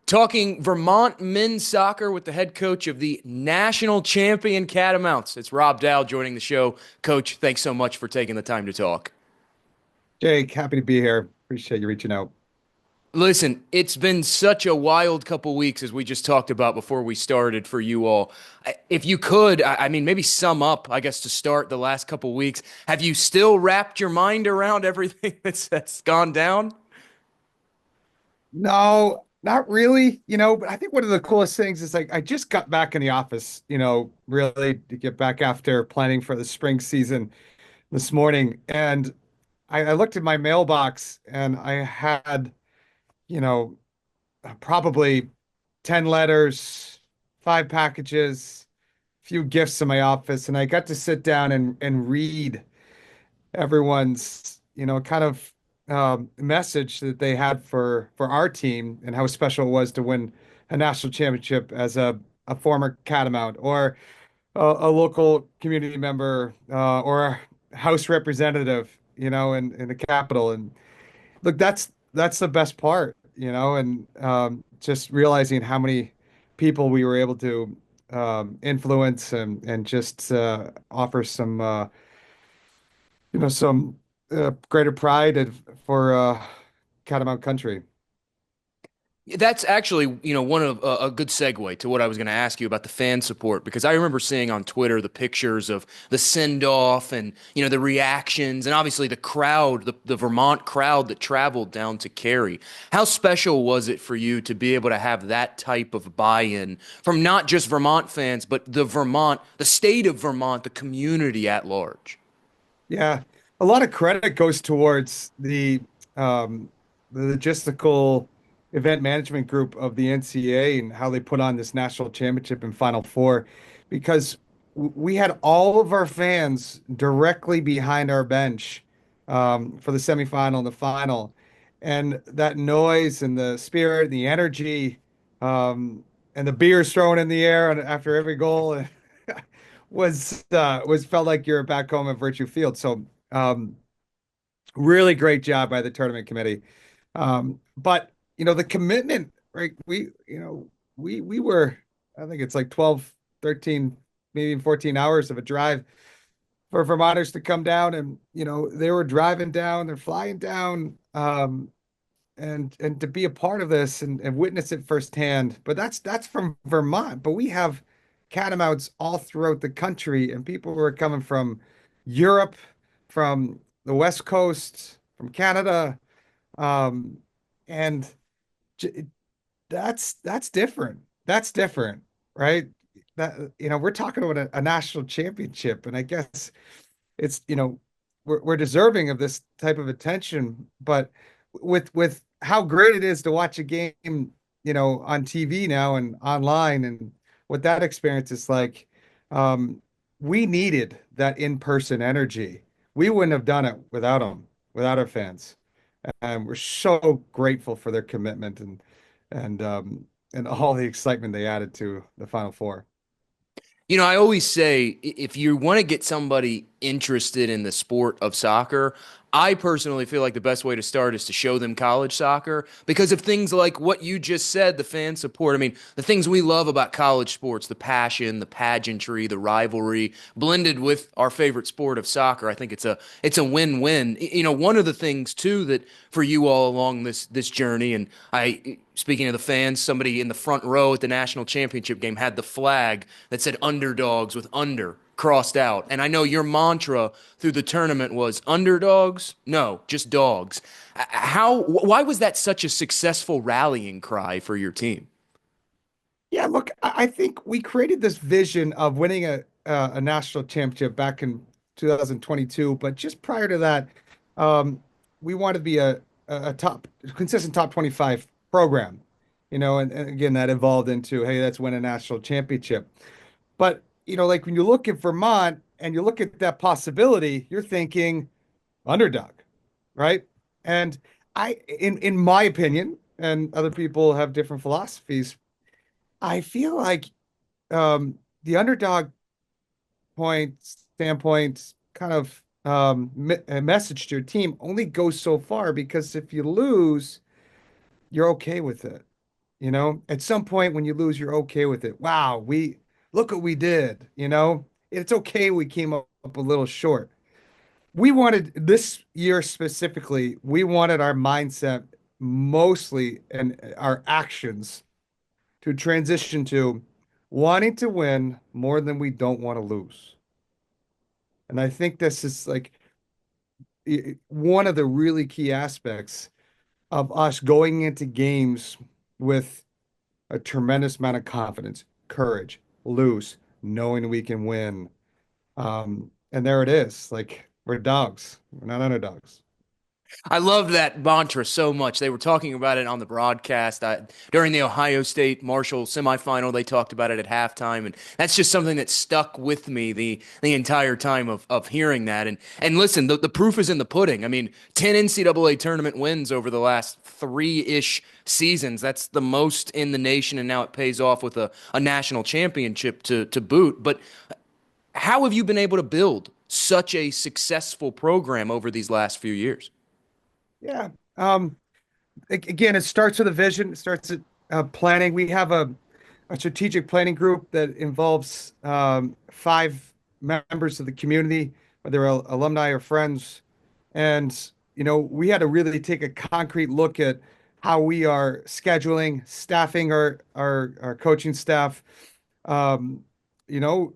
Talking Vermont men's soccer with the head coach of the national champion Catamounts. It's Rob Dow joining the show. Coach, thanks so much for taking the time to talk. Jake, happy to be here. Appreciate you reaching out. Listen, it's been such a wild couple weeks as we just talked about before we started for you all. If you could, I mean, maybe sum up, I guess, to start the last couple weeks. Have you still wrapped your mind around everything that's gone down? No, not really, but I think one of the coolest things is like I just got back in the office, really to get back after planning for the spring season this morning. And I looked at my mailbox and I had, you know, probably 10 letters, 5 packages, a few gifts in my office, and I got to sit down and read everyone's, kind of message that they had for our team and how special it was to win a national championship as a former Catamount or a local community member or a House representative, in the Capitol. And look, that's the best part, and just realizing how many people we were able to influence and just offer some some greater pride for Catamount Country. That's actually, one of a good segue to what I was going to ask you about the fan support because I remember seeing on Twitter the pictures of the send off and the reactions and obviously the crowd, the Vermont crowd that traveled down to Cary. How special was it for you to be able to have that type of buy-in from not just Vermont fans, but the state of Vermont, the community at large? Yeah, a lot of credit goes towards the logistical event management group of the NCAA and how they put on this national championship and Final Four, because we had all of our fans directly behind our bench for the semifinal and the final, and that noise and the spirit, the energy, and the beers thrown in the air after every goal. Was felt like you're back home at Virtue Field. So really great job by the tournament committee. But the commitment, right? We were, I think it's like 12, 13, maybe 14 hours of a drive for Vermonters to come down, and they were driving down, they're flying down, and to be a part of this and witness it firsthand. But that's from Vermont. But we have catamounts all throughout the country, and people who are coming from Europe, from the West Coast, from Canada, um, and j- that's different. That's different, right? That we're talking about a national championship, and I guess it's we're deserving of this type of attention, but with how great it is to watch a game, on TV now and online, and what that experience is like, um, we needed that in-person energy. We wouldn't have done it without them, without our fans, and we're so grateful for their commitment and all the excitement they added to the Final Four. I always say if you want to get somebody interested in the sport of soccer, I personally feel like the best way to start is to show them college soccer because of things like what you just said, the fan support. I mean, the things we love about college sports, the passion, the pageantry, the rivalry, blended with our favorite sport of soccer. I think it's a win-win. One of the things too that for you all along this journey, and speaking of the fans, somebody in the front row at the national championship game had the flag that said underdogs with under crossed out. And I know your mantra through the tournament was underdogs? No, just dogs. Why was that such a successful rallying cry for your team? Yeah, look, I think we created this vision of winning a national championship back in 2022, but just prior to that, we wanted to be a top consistent top 25 program, and again that evolved into, hey, let's win a national championship. But like when you look at Vermont and you look at that possibility, you're thinking underdog, right? And in my opinion, and other people have different philosophies, I feel like the underdog standpoint kind of a message to your team only goes so far, because if you lose, you're okay with it. You know, at some point when you lose, you're okay with it. Wow, we look what we did, you know? It's okay we came up a little short. We wanted this year specifically, we wanted our mindset mostly and our actions to transition to wanting to win more than we don't want to lose. And I think this is like one of the really key aspects of us going into games with a tremendous amount of confidence, courage, loose, knowing we can win. And there it is. Like we're dogs. We're not underdogs. I love that mantra so much. They were talking about it on the broadcast during the Ohio State Marshall semifinal. They talked about it at halftime, and that's just something that stuck with me the entire time of hearing that. And listen, the proof is in the pudding. I mean, 10 NCAA tournament wins over the last three-ish seasons. That's the most in the nation, and now it pays off with a national championship to boot. But how have you been able to build such a successful program over these last few years? Yeah. Again, it starts with a vision. It starts at planning. We have a strategic planning group that involves five members of the community, whether they're alumni or friends. And, you know, we had to really take a concrete look at how we are scheduling, staffing our coaching staff, um, you know,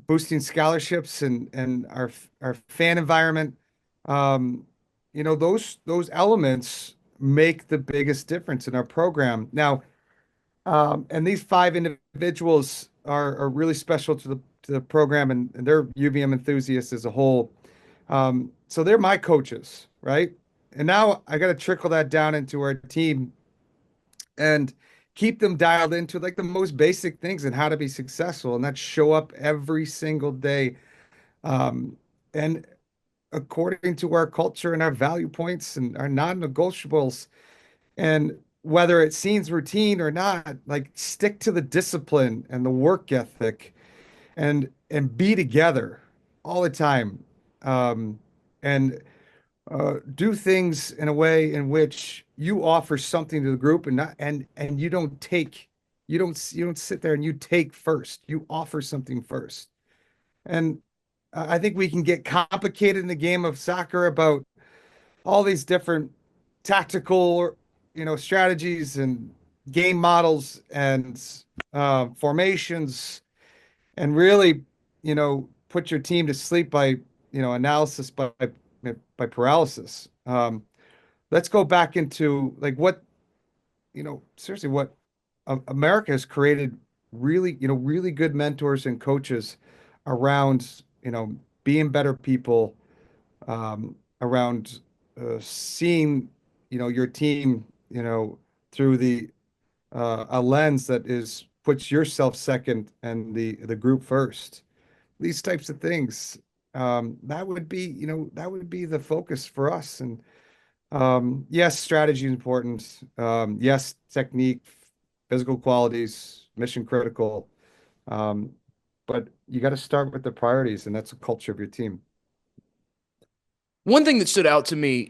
boosting scholarships and our fan environment. Um, you know, those elements make the biggest difference in our program. Now, and these five individuals are really special to the program, and they're UVM enthusiasts as a whole. So they're my coaches, right? And now I got to trickle that down into our team and keep them dialed into like the most basic things and how to be successful, and that show up every single day. And according to our culture and our value points and our non-negotiables. And whether it seems routine or not, like stick to the discipline and the work ethic and be together all the time. Um, and do things in a way in which you offer something to the group and not and you don't take you don't sit there and you take first. You offer something first. And I think we can get complicated in the game of soccer about all these different tactical, you know, strategies and game models and formations, and really, you know, put your team to sleep by, you know, analysis by paralysis. Let's go back into like what, you know, seriously, what America has created really, you know, really good mentors and coaches around, you know, being better people, around seeing, you know, your team, you know, through the a lens that is puts yourself second and the group first. These types of things. That would be, you know, that would be the focus for us. And yes, strategy is important. Yes, technique, physical qualities, mission critical. Um, but you got to start with the priorities, and that's the culture of your team. One thing that stood out to me,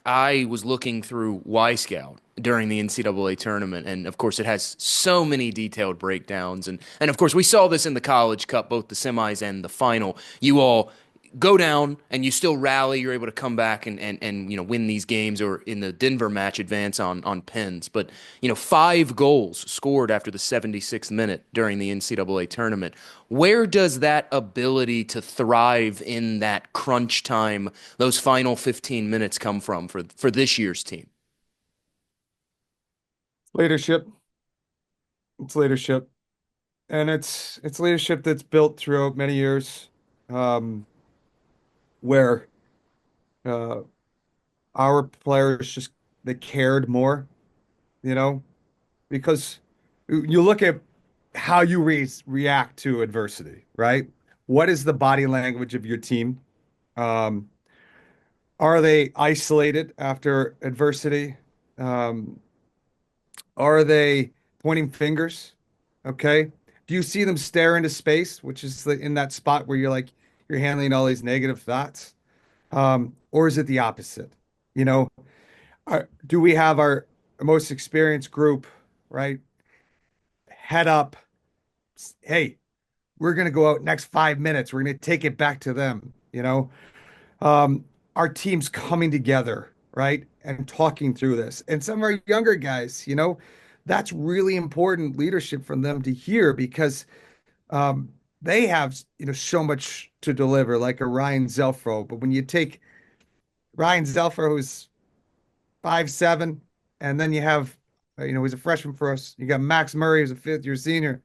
I was looking through Y Scout during the NCAA tournament, and of course, it has so many detailed breakdowns, and of course, we saw this in the College Cup, both the semis and the final. You all go down and you still rally. You're able to come back and you know win these games, or in the Denver match, advance on pins. But you know, 5 goals scored after the 76th minute during the NCAA tournament. Where does that ability to thrive in that crunch time, those final 15 minutes, come from for this year's team? Leadership. It's leadership. And it's leadership that's built throughout many years, um, where uh, our players just they cared more, you know, because you look at how you react to adversity, right? What is the body language of your team? Um, are they isolated after adversity? Um, are they pointing fingers? Okay. Do you see them stare into space, which is in that spot where you're like you're handling all these negative thoughts? Or is it the opposite? You know, do we have our most experienced group? right? Head up. Hey, we're going to go out next 5 minutes. We're going to take it back to them, um, our team's coming together, right? And talking through this. And some of our younger guys, that's really important leadership from them to hear because um, they have, so much to deliver, like a Ryan Zelfro. But when you take Ryan Zelfro, who's 5'7", and then you have, he's a freshman for us. You got Max Murray, who's a fifth-year senior,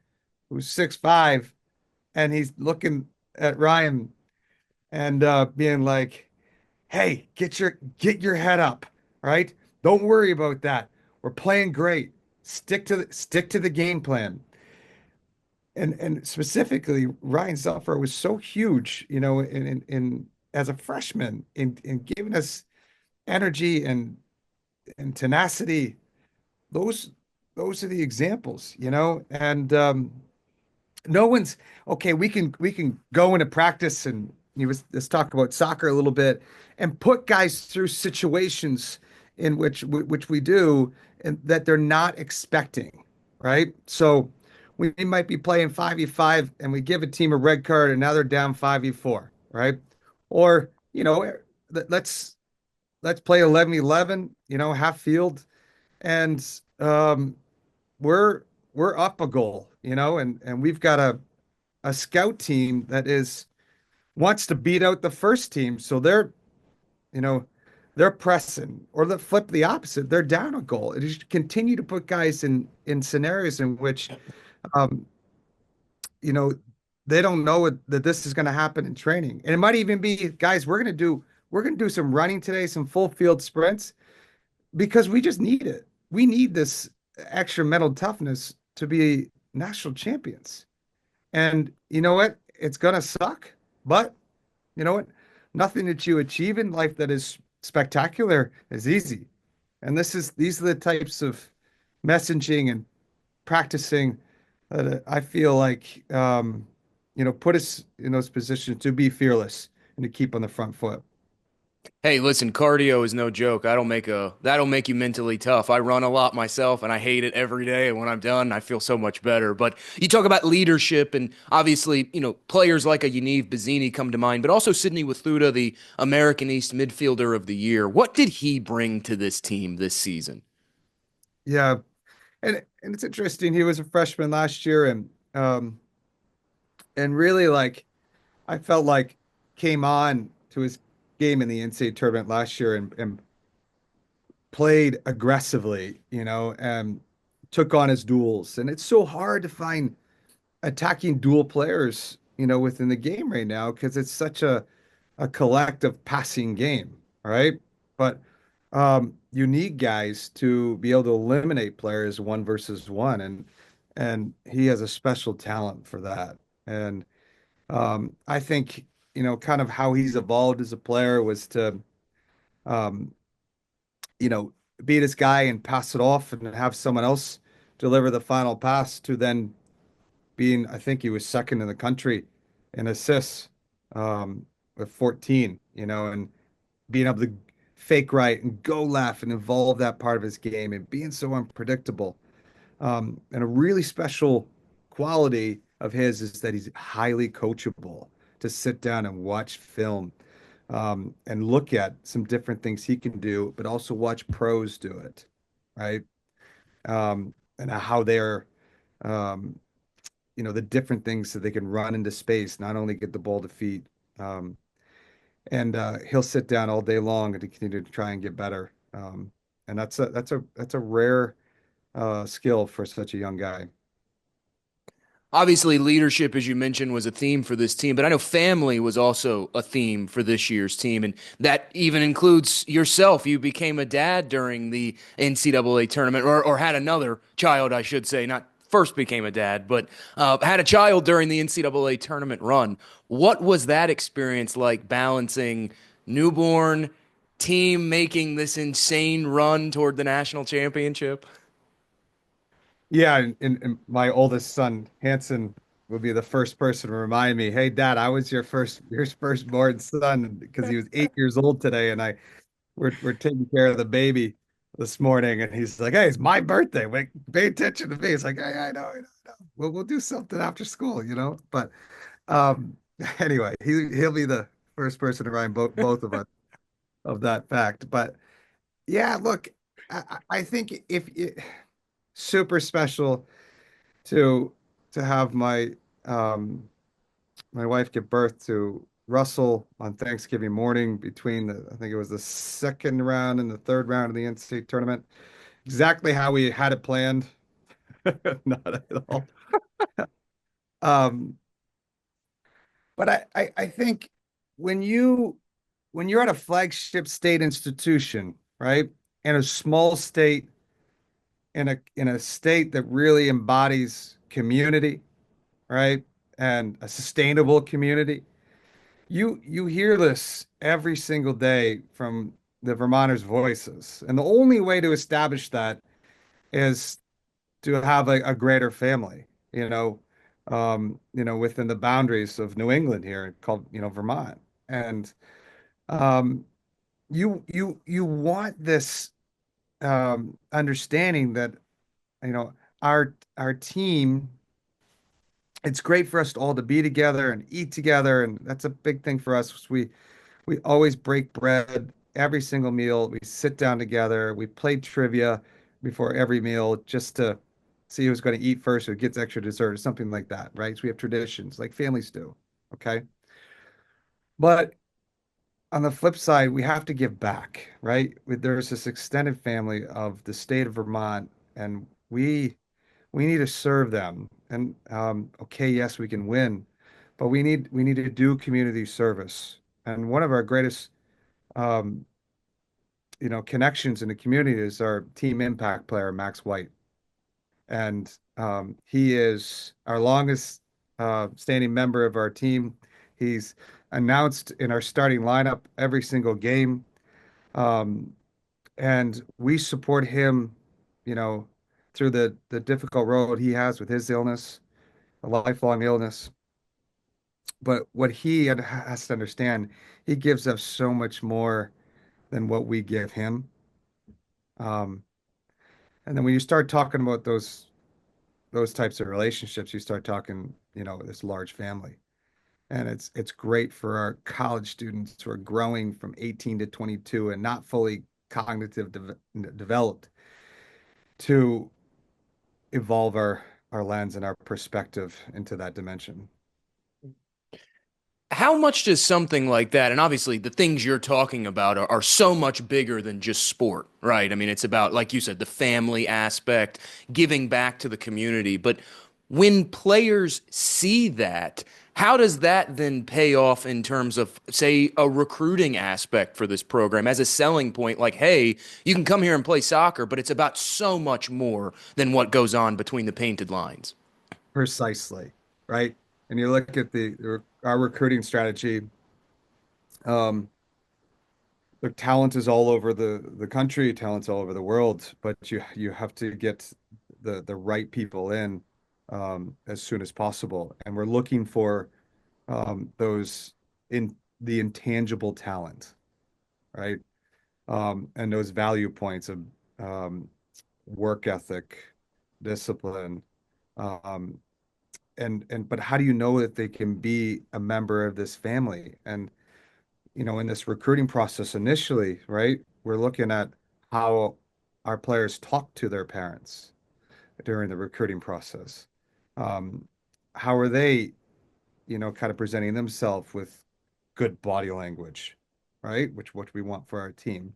who's 6'5", and he's looking at Ryan and being like, hey, get your head up, right? Don't worry about that. We're playing great. Stick to the game plan. And specifically, Ryan Zelfer was so huge, in as a freshman in giving us energy and tenacity. Those those are the examples, and no one's okay. We can go into practice and let's talk about soccer a little bit and put guys through situations in which we do and that they're not expecting, right? So we might be playing 5v5 and we give a team a red card and now they're down 5v4, right? Or, let's let's play 11-11, half field and we're we're up a goal, and we've got a scout team that is wants to beat out the first team. So you know, they're pressing, or the flip the opposite. They're down a goal. It is continue to put guys in scenarios in which, um, you know, they don't know that this is going to happen in training. And it might even be, guys, we're gonna do some running today, some full field sprints because we just need it. We need this extra mental toughness to be national champions. And you know what? It's gonna suck, but you know what? Nothing that you achieve in life that is spectacular is easy. And these are the types of messaging and practicing that I feel like put us in those positions to be fearless and to keep on the front foot. Hey, listen, cardio is no joke. That'll make you mentally tough. I run a lot myself and I hate it every day. And when I'm done, I feel so much better. But you talk about leadership and obviously, players like a Yaniv Bazzini come to mind, but also Sidney Wathuta, the American East midfielder of the year. What did he bring to this team this season? Yeah, and it's interesting. He was a freshman last year, and really like I felt like came on to his game in the NCAA tournament last year and played aggressively, and took on his duels. And it's so hard to find attacking dual players, within the game right now because it's such a collective passing game, right? But you need guys to be able to eliminate players one versus one, and he has a special talent for that. And I think kind of how he's evolved as a player was to um, you know beat his guy and pass it off and have someone else deliver the final pass to then being, I think he was second in the country in assists with 14, and being able to fake right and go left and involve that part of his game and being so unpredictable. And a really special quality of his is that he's highly coachable to sit down and watch film and look at some different things he can do, but also watch pros do it, right? And how they're um, the different things that they can run into space, not only get the ball to feet. Um, and he'll sit down all day long and continue to try and get better. And that's a rare skill for such a young guy. Obviously, leadership, as you mentioned, was a theme for this team, but I know family was also a theme for this year's team, and that even includes yourself. You became a dad during the NCAA tournament, or had another child, I should say, not first became a dad, but had a child during the NCAA tournament run. What was that experience like balancing newborn team making this insane run toward the national championship? Yeah, and my oldest son, Hanson, will be the first person to remind me, "Hey, Dad, I was your firstborn son," because he was 8 years old today, and we're taking care of the baby. this morning, and he's like, "Hey, it's my birthday. Wait, pay attention to me." It's like, "Hey, I know. We'll do something after school, you know." But um, anyway, he'll be the first person to remind both of us of that fact. But yeah, look, I think if it, super special to have um my wife give birth to Russell on Thanksgiving morning between I think it was the second round and the third round of the NCAA tournament. Exactly how we had it planned. Not at all. Um, but I think when you're at a flagship state institution, right, in a small state, in a state that really embodies community, right, and a sustainable community, you hear this every single day from the Vermonters' voices, and the only way to establish that is to have a greater family, within the boundaries of New England here, called, Vermont. And um, you want this understanding that, you know, our team, it's great for us all to be together and eat together, and that's a big thing for us. We always break bread every single meal. We sit down together. We play trivia before every meal just to see who's going to eat first or gets extra dessert or something like that, right? So we have traditions like families do. Okay. But on the flip side, we have to give back, right? There's this extended family of the state of Vermont, and we need to serve them. And okay, yes, we can win, but we need to do community service. And one of our greatest um, connections in the community is our team impact player, Max White. And he is our longest standing member of our team. He's announced in our starting lineup every single game. Um, and we support him, you know, through the difficult road he has with his illness, a lifelong illness. But what he has to understand, he gives us so much more than what we give him. Um, And then when you start talking about those types of relationships, you start talking, this large family. And it's great for our college students who are growing from 18 to 22 and not fully cognitive developed to evolve our lens and our perspective into that dimension. How much does something like that, and obviously the things you're talking about are so much bigger than just sport, right? I mean, it's about, like you said, the family aspect, giving back to the community. But when players see that, how does that then pay off in terms of, say, a recruiting aspect for this program as a selling point? Like, hey, you can come here and play soccer, but it's about so much more than what goes on between the painted lines. Precisely, right? And you look at our recruiting strategy. Um, the talent is all over the country, talent's all over the world, but you have to get the right people in as soon as possible. And we're looking for those in the intangible talent, right? And those value points of um, work ethic, discipline, um, and but how do you know that they can be a member of this family? And in this recruiting process initially, right, we're looking at how our players talk to their parents during the recruiting process. Um, how are they, kind of presenting themselves with good body language, right? Which what we want for our team.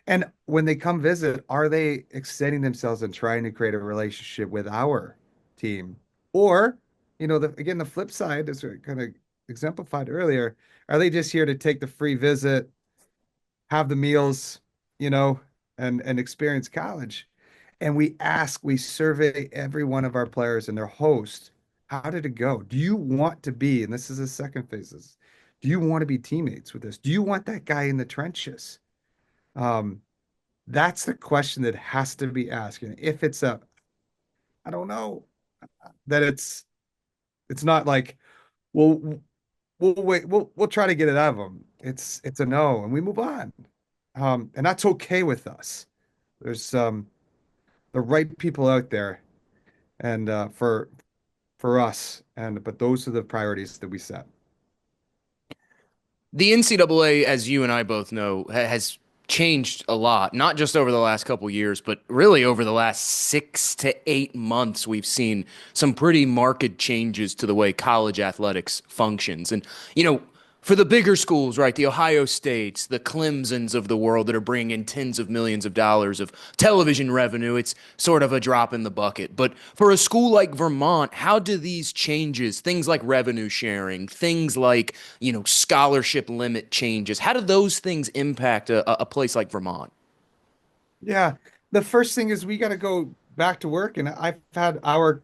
And when they come visit, are they extending themselves and trying to create a relationship with our team? Or, again, the flip side, as we kind of exemplified earlier, are they just here to take the free visit, have the meals, you know, and experience college? And we survey every one of our players and their host, how did it go? Do you want to be, and this is the second phase, do you want to be teammates with this? Do you want that guy in the trenches? Um, that's the question that has to be asked. And if it's I don't know, that it's not like, well, we'll wait, we'll try to get it out of them. It's a no, and we move on. And that's okay with us. There's the right people out there, and for us, and but those are the priorities that we set. The NCAA, as you and I both know, has changed a lot, not just over the last couple years, but really over the last 6 to 8 months. We've seen some pretty marked changes to the way college athletics functions. And, you know, for the bigger schools, right, the Ohio States, the Clemsons of the world that are bringing in tens of millions of dollars of television revenue, it's sort of a drop in the bucket. But for a school like Vermont, how do these changes, things like revenue sharing, things like, scholarship limit changes, how do those things impact a place like Vermont? Yeah, the first thing is we got to go back to work, and I've had our,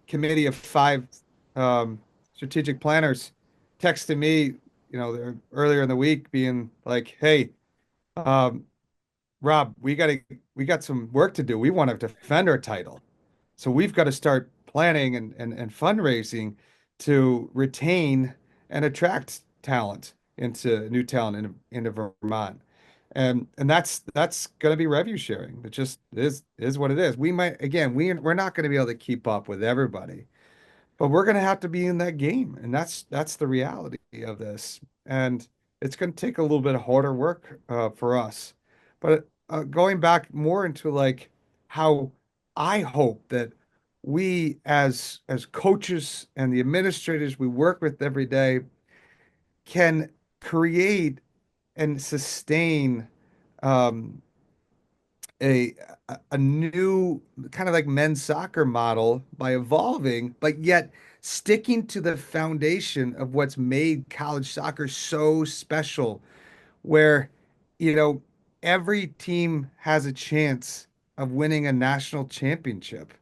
committee of five strategic planners texting me, earlier in the week, being like, "Hey, um, Rob, we got some work to do. We want to defend our title, so we've got to start planning and fundraising to retain and attract talent into new talent into Vermont." And that's going to be revenue sharing. It just is what it is. We might again we're not going to be able to keep up with everybody, but we're going to have to be in that game, and that's the reality of this. And it's going to take a little bit of harder work for us. But going back more into like how I hope that we as coaches and the administrators we work with every day can create and sustain um, a a new kind of like men's soccer model by evolving, but yet sticking to the foundation of what's made college soccer so special, where, you know, every team has a chance of winning a national championship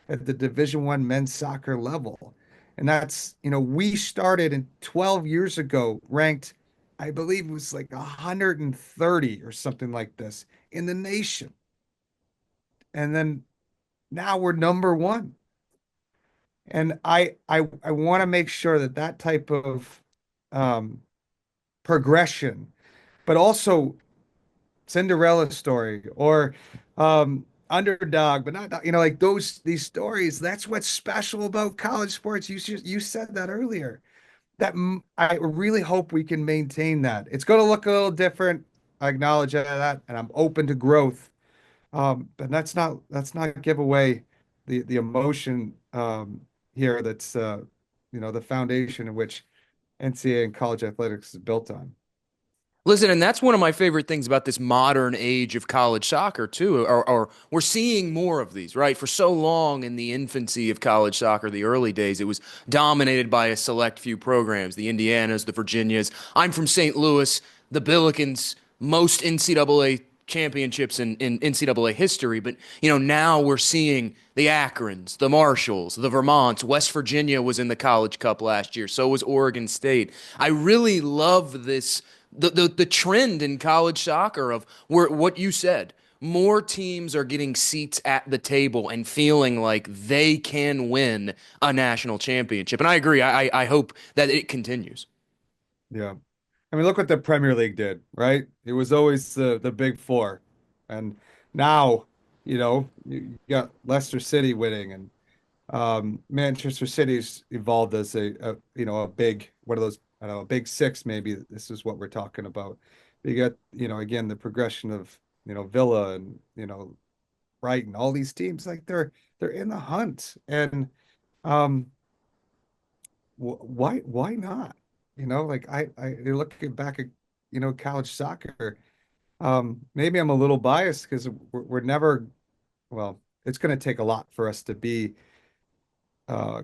at the Division I men's soccer level. And that's, we started in 12 years ago, ranked, I believe it was like 130 or something like this in the nation. And then now we're number one. And I want to make sure that that type of um, progression, but also Cinderella story or underdog, but not, like these stories. That's what's special about college sports. You said that earlier. I really hope we can maintain that. It's going to look a little different. I acknowledge that, and I'm open to growth. But let's not give away the emotion here that's the foundation in which NCAA and college athletics is built on. Listen, and that's one of my favorite things about this modern age of college soccer, too. Or we're seeing more of these, right? For so long in the infancy of college soccer, the early days, it was dominated by a select few programs, the Indianas, the Virginias. I'm from St. Louis, the Billikens, most NCAA championships in NCAA history. But, now we're seeing the Akrons, the Marshalls, the Vermonts. West Virginia was in the College Cup last year. So was Oregon State. I really love this the trend in college soccer of where what you said, more teams are getting seats at the table and feeling like they can win a national championship. And I agree. I hope that it continues. Yeah. I mean, look what the Premier League did, right? It was always the big four. And now, you got Leicester City winning, and Manchester City's evolved as a big, one of those, I don't know, a big six, maybe this is what we're talking about. You got, again, the progression of, Villa and, Brighton, all these teams, like they're in the hunt. And um why not? Like I looking back at, college soccer. Maybe I'm a little biased because we're never, well, it's going to take a lot for us to be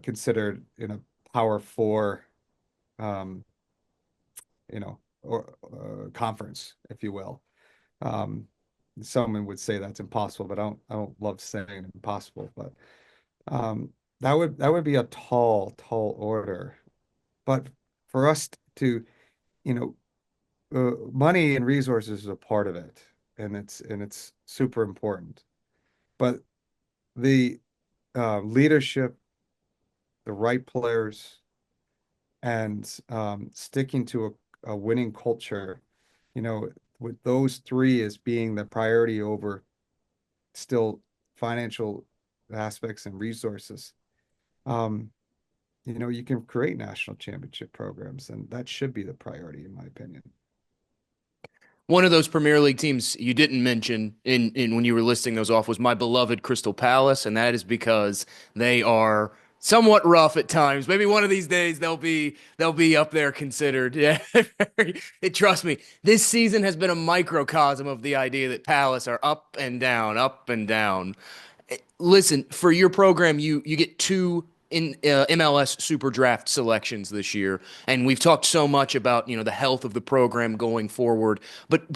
considered in a power four, um, or conference, if you will. Um, Someone would say that's impossible, but I don't love saying impossible, but um, that would be a tall, tall order. But for us to, you know, money and resources is a part of it, and it's super important. But the leadership, the right players, and sticking to a winning culture, with those three as being the priority over still financial aspects and resources, um, you can create national championship programs, and that should be the priority, in my opinion. One of those Premier League teams you didn't mention in when you were listing those off was my beloved Crystal Palace, and that is because they are somewhat rough at times. Maybe one of these days they'll be up there considered. Yeah, trust me, this season has been a microcosm of the idea that Palace are up and down, up and down. Listen, for your program, you get two in MLS Super Draft selections this year, and we've talked so much about the health of the program going forward. But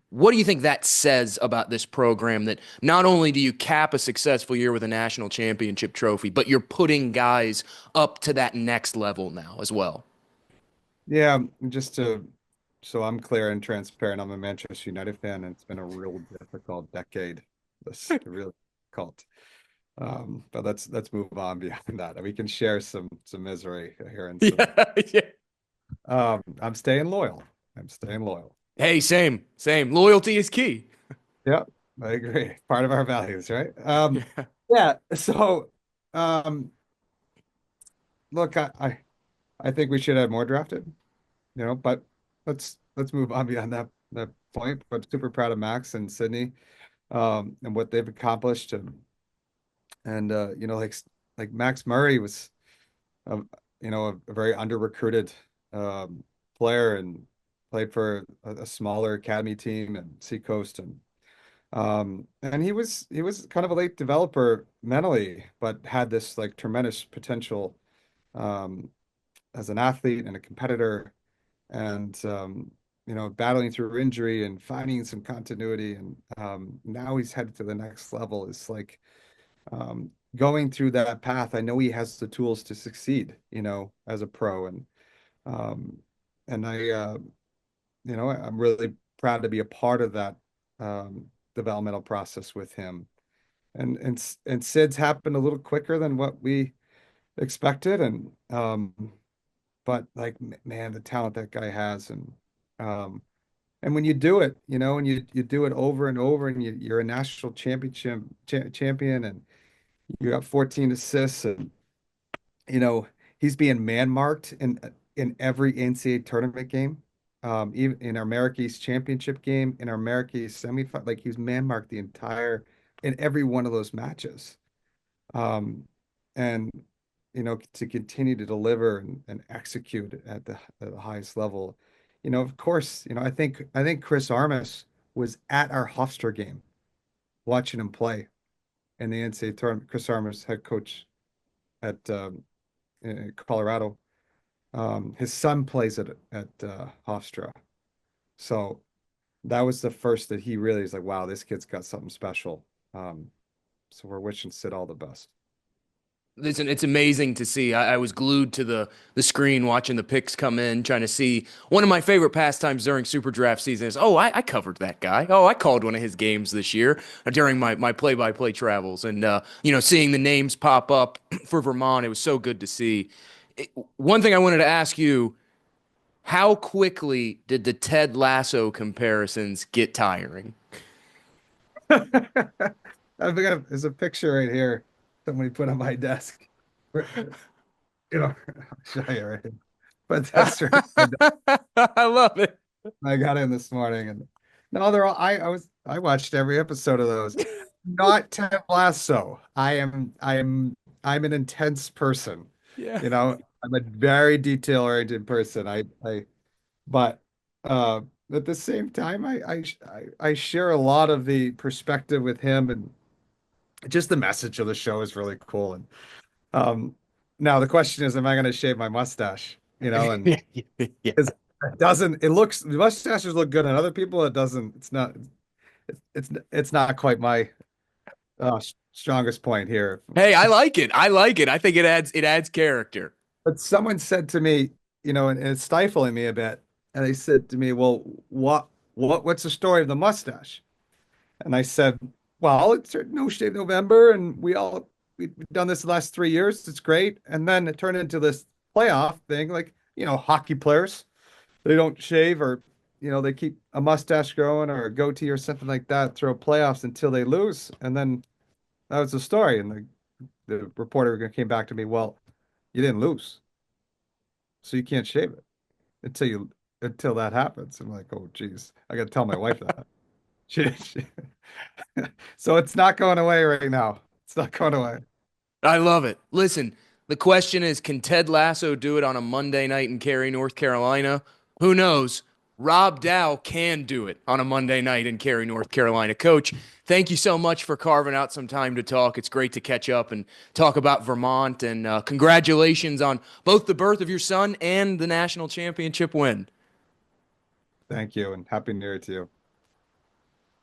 what do you think that says about this program? That not only do you cap a successful year with a national championship trophy, but you're putting guys up to that next level now as well. Yeah, just to so I'm clear and transparent, I'm a Manchester United fan, and it's been a real difficult decade. This really difficult. But let's move on beyond that. We can share some misery here and some. Yeah, yeah. I'm staying loyal. I'm staying loyal. Hey, same, same. Loyalty is key. Yeah, I agree. Part of our values, right? Yeah. Yeah. So, um, look, I think we should have more drafted, but let's move on beyond that point. But super proud of Max and Sydney, and what they've accomplished, and like Max Murray was, a, a very under recruited um, player and played for a smaller academy team and Seacoast, and he was kind of a late developer mentally, but had this like tremendous potential um, as an athlete and a competitor, and battling through injury and finding some continuity, and now he's headed to the next level. It's like going through that path. I know he has the tools to succeed, as a pro, um, and I'm really proud to be a part of that developmental process with him. And Sid's happened a little quicker than what we expected, and but like man, the talent that guy has, um, and when you do it, and you do it over and over, and you're a national championship champion, and you got 14 assists, and you know, he's being man marked in every NCAA tournament game. Even in our America East championship game, in our America East semifinal, like he's man marked the entire in every one of those matches. Um, and to continue to deliver and execute at the highest level. Of course, I think Chris Armas was at our Hofstra game watching him play in the NCAA tournament. Chris Armas, head coach at Colorado. His son plays at Hofstra. So that was the first that he really is like, wow, this kid's got something special. So we're wishing Sid all the best. Listen, it's amazing to see. I was glued to the screen watching the picks come in, trying to see. One of my favorite pastimes during Super Draft season is, oh, I covered that guy. Oh, I called one of his games this year during my play-by-play travels, and seeing the names pop up for Vermont, it was so good to see. One thing I wanted to ask you: how quickly did the Ted Lasso comparisons get tiring? There's a picture right here somebody put on my desk. I'll show you right here. But that's right. I love it. I got in this morning, and no, they're all I watched every episode of those. Not Ted Lasso. I'm an intense person. Yeah. I'm a very detail-oriented person. But uh at the same time, I share a lot of the perspective with him, and just the message of the show is really cool. And um now the question is, am I going to shave my mustache? And Yeah. it's, it looks, the mustaches look good on other people. It doesn't, it's not quite my strongest point here. Hey, I like it. I like it. I think it adds character. But someone said to me, and it's stifling me a bit. And they said to me, well, what's the story of the mustache? And I said, well, it's No Shave November, and we've done this the last 3 years. It's great. And then it turned into this playoff thing, like, hockey players, they don't shave, or they keep a mustache growing or a goatee or something like that, throw playoffs until they lose, and then that was the story. And the reporter came back to me, well, you didn't lose, so you can't shave it until that happens. I'm like, oh, geez, I got to tell my wife that. She so it's not going away right now. It's not going away. I love it. Listen, the question is, can Ted Lasso do it on a Monday night in Cary, North Carolina? Who knows? Rob Dow can do it on a Monday night in Cary, North Carolina. Coach, thank you so much for carving out some time to talk. It's great to catch up and talk about Vermont. And congratulations on both the birth of your son and the national championship win. Thank you, and happy New Year to you.